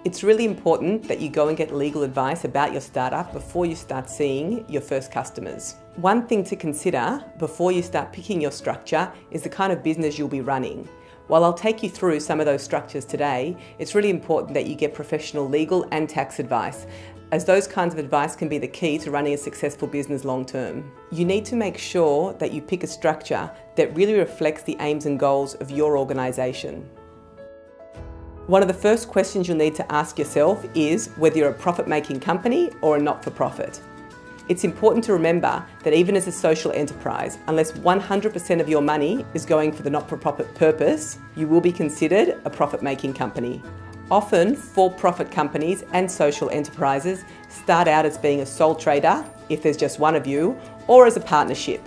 It's really important that you go and get legal advice about your startup before you start seeing your first customers. One thing to consider before you start picking your structure is the kind of business you'll be running. While I'll take you through some of those structures today, it's really important that you get professional legal and tax advice, as those kinds of advice can be the key to running a successful business long term. You need to make sure that you pick a structure that really reflects the aims and goals of your organisation. One of the first questions you'll need to ask yourself is whether you're a profit-making company or a not-for-profit. It's important to remember that even as a social enterprise, unless 100% of your money is going for the not-for-profit purpose, you will be considered a profit-making company. Often, for-profit companies and social enterprises start out as being a sole trader, if there's just one of you, or as a partnership.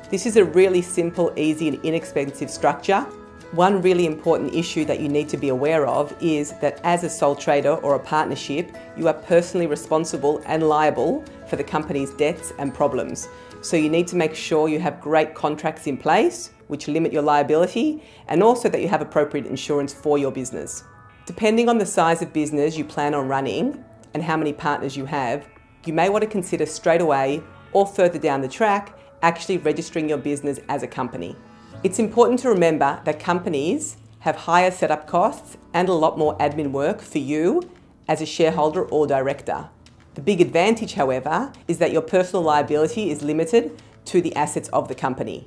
This is a really simple, easy and inexpensive structure. One really important issue that you need to be aware of is that as a sole trader or a partnership, you are personally responsible and liable for the company's debts and problems. So you need to make sure you have great contracts in place, which limit your liability, and also that you have appropriate insurance for your business. Depending on the size of business you plan on running and how many partners you have, you may want to consider straight away or further down the track actually registering your business as a company. It's important to remember that companies have higher setup costs and a lot more admin work for you as a shareholder or director. The big advantage, however, is that your personal liability is limited to the assets of the company.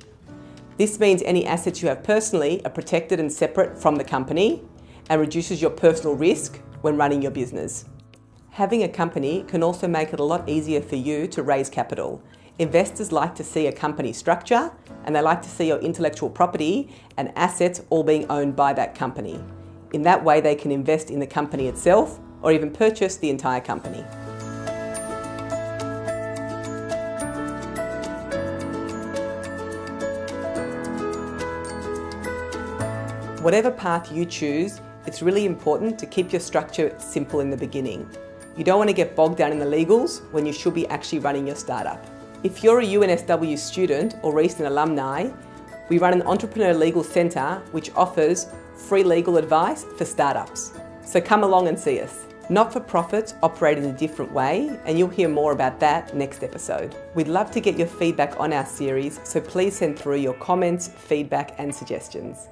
This means any assets you have personally are protected and separate from the company and reduces your personal risk when running your business. Having a company can also make it a lot easier for you to raise capital. Investors like to see a company structure and they like to see your intellectual property and assets all being owned by that company. In that way, they can invest in the company itself or even purchase the entire company. Whatever path you choose, it's really important to keep your structure simple in the beginning. You don't want to get bogged down in the legals when you should be actually running your startup. If you're a UNSW student or recent alumni, we run an Entrepreneur Legal Centre which offers free legal advice for startups. So come along and see us. Not-for-profits operate in a different way, and you'll hear more about that next episode. We'd love to get your feedback on our series, so please send through your comments, feedback and suggestions.